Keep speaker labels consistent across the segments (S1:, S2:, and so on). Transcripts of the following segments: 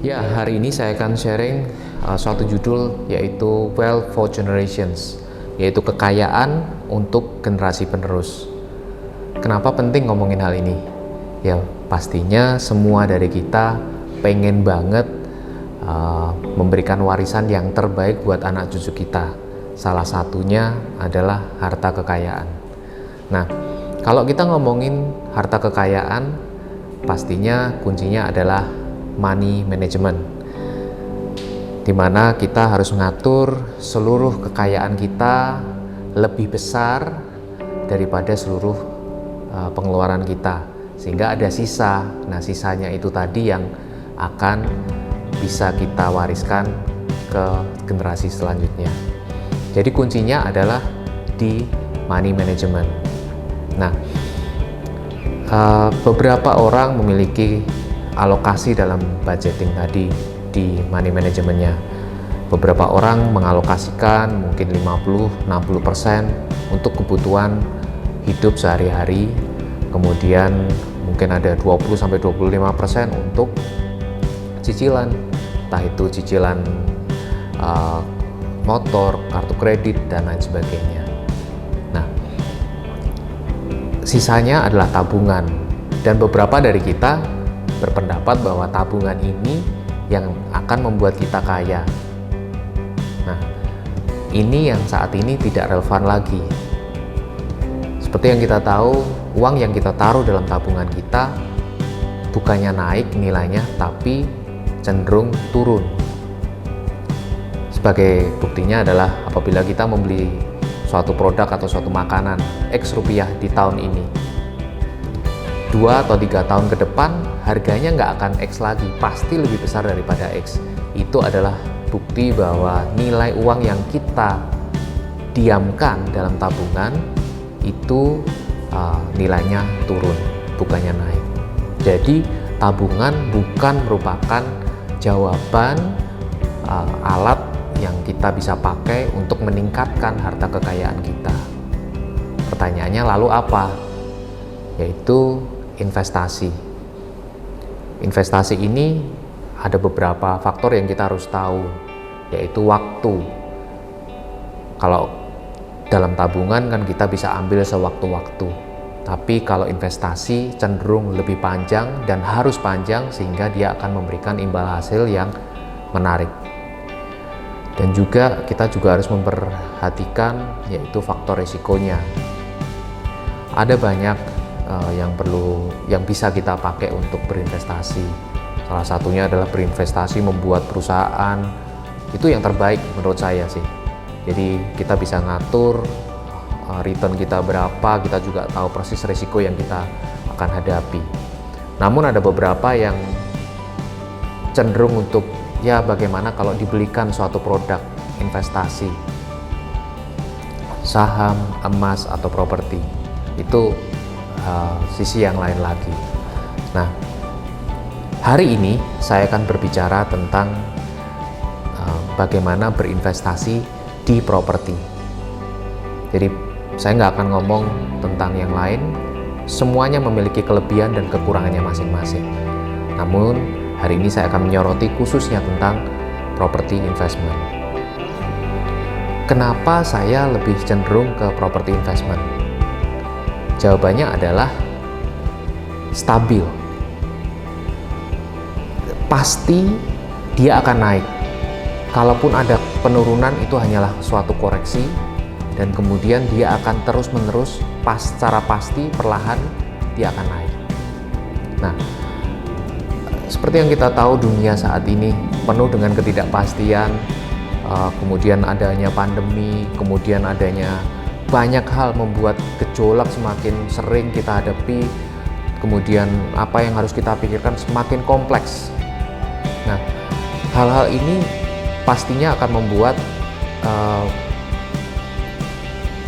S1: Ya, hari ini saya akan sharing suatu judul yaitu Wealth for Generations, yaitu kekayaan untuk generasi penerus. Kenapa penting ngomongin hal ini? Ya, pastinya semua dari kita pengen banget memberikan warisan yang terbaik buat anak cucu kita. Salah satunya adalah harta kekayaan. Nah, kalau kita ngomongin harta kekayaan, pastinya kuncinya adalah money management, di mana kita harus mengatur seluruh kekayaan kita lebih besar daripada seluruh pengeluaran kita, sehingga ada sisa. Nah, sisanya itu tadi yang akan bisa kita wariskan ke generasi selanjutnya. Jadi kuncinya adalah di money management. Nah, beberapa orang memiliki alokasi dalam budgeting tadi di money managementnya. Beberapa orang mengalokasikan mungkin 50-60% untuk kebutuhan hidup sehari-hari, kemudian mungkin ada 20-25% untuk cicilan, entah itu cicilan motor, kartu kredit, dan lain sebagainya. Nah, sisanya adalah tabungan, dan beberapa dari kita berpendapat bahwa tabungan ini yang akan membuat kita kaya. Nah, ini yang saat ini tidak relevan lagi. Seperti yang kita tahu, uang yang kita taruh dalam tabungan kita bukannya naik nilainya, tapi cenderung turun. Sebagai buktinya adalah apabila kita membeli suatu produk atau suatu makanan X rupiah di tahun ini, 2 atau 3 tahun ke depan harganya nggak akan X lagi, pasti lebih besar daripada X. Itu adalah bukti bahwa nilai uang yang kita diamkan dalam tabungan itu nilainya turun, bukannya naik. Jadi tabungan bukan merupakan jawaban alat yang kita bisa pakai untuk meningkatkan harta kekayaan kita. Pertanyaannya lalu apa? Yaitu investasi. Investasi ini ada beberapa faktor yang kita harus tahu, yaitu waktu. Kalau dalam tabungan kan kita bisa ambil sewaktu-waktu, tapi kalau investasi cenderung lebih panjang dan harus panjang, sehingga dia akan memberikan imbal hasil yang menarik. Dan juga kita juga harus memperhatikan yaitu faktor risikonya. Ada banyak yang bisa kita pakai untuk berinvestasi. Salah satunya adalah berinvestasi membuat perusahaan. Itu yang terbaik menurut saya sih. Jadi kita bisa ngatur return kita berapa, kita juga tahu persis risiko yang kita akan hadapi. Namun ada beberapa yang cenderung untuk ya bagaimana kalau dibelikan suatu produk investasi, saham, emas, atau properti. Itu sisi yang lain lagi. Nah, hari ini saya akan berbicara tentang bagaimana berinvestasi di properti. Jadi saya nggak akan ngomong tentang yang lain, semuanya memiliki kelebihan dan kekurangannya masing-masing. Namun hari ini saya akan menyoroti khususnya tentang property investment. Kenapa saya lebih cenderung ke property investment? Jawabannya adalah stabil. Pasti dia akan naik. Kalaupun ada penurunan, itu hanyalah suatu koreksi, dan kemudian dia akan terus-menerus secara pasti perlahan dia akan naik. Nah, seperti yang kita tahu, dunia saat ini penuh dengan ketidakpastian, kemudian adanya pandemi, kemudian adanya banyak hal membuat gejolak semakin sering kita hadapi, kemudian apa yang harus kita pikirkan semakin kompleks. Nah, hal-hal ini pastinya akan membuat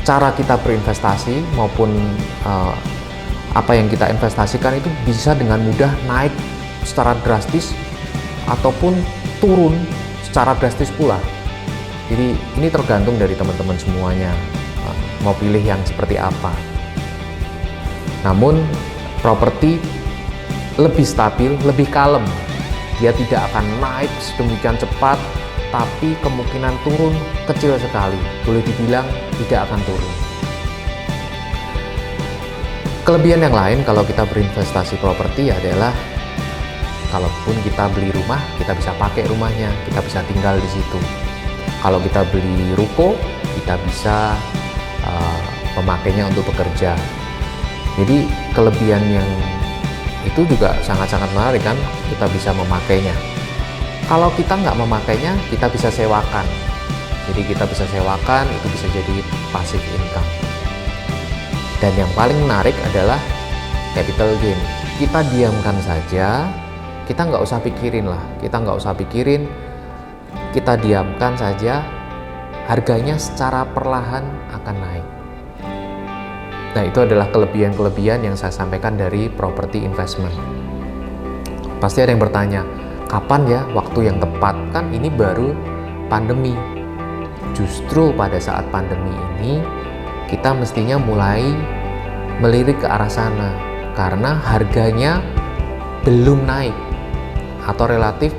S1: cara kita berinvestasi maupun apa yang kita investasikan itu bisa dengan mudah naik secara drastis ataupun turun secara drastis pula. Jadi ini tergantung dari teman-teman semuanya mau pilih yang seperti apa. Namun properti lebih stabil, lebih kalem Dia tidak akan naik sedemikian cepat, tapi kemungkinan turun kecil sekali. Boleh dibilang tidak akan turun. Kelebihan yang lain kalau kita berinvestasi properti adalah kalaupun kita beli rumah, kita bisa pakai rumahnya, kita bisa tinggal di situ. Kalau kita beli ruko, kita bisa memakainya untuk bekerja. Jadi kelebihan yang itu juga sangat-sangat menarik kan, kita bisa memakainya. Kalau kita nggak memakainya, kita bisa sewakan. Jadi kita bisa sewakan, itu bisa jadi passive income. Dan yang paling menarik adalah capital gain. Kita diamkan saja, kita nggak usah pikirin lah, kita diamkan saja, harganya secara perlahan akan naik. Nah, itu adalah kelebihan-kelebihan yang saya sampaikan dari property investment. Pasti ada yang bertanya, kapan ya waktu yang tepat? Kan ini baru pandemi. Justru pada saat pandemi ini, kita mestinya mulai melirik ke arah sana, karena harganya belum naik atau relatif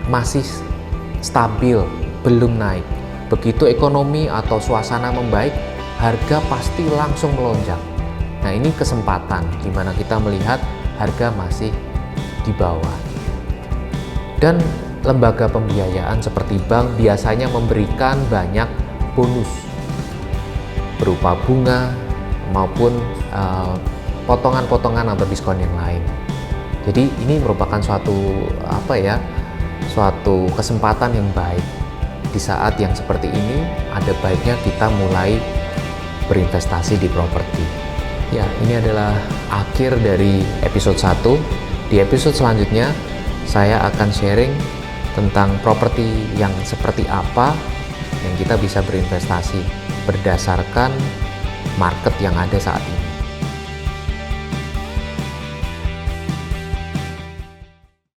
S1: masih stabil, belum naik. Begitu ekonomi atau suasana membaik, harga pasti langsung melonjak. Nah, ini kesempatan di mana kita melihat harga masih di bawah. Dan lembaga pembiayaan seperti bank biasanya memberikan banyak bonus berupa bunga maupun potongan-potongan atau diskon yang lain. Jadi ini merupakan suatu kesempatan yang baik. Di saat yang seperti ini, ada baiknya kita mulai berinvestasi di properti. Ya, ini adalah akhir dari episode 1. Di episode selanjutnya, saya akan sharing tentang properti yang seperti apa yang kita bisa berinvestasi berdasarkan market yang ada saat ini.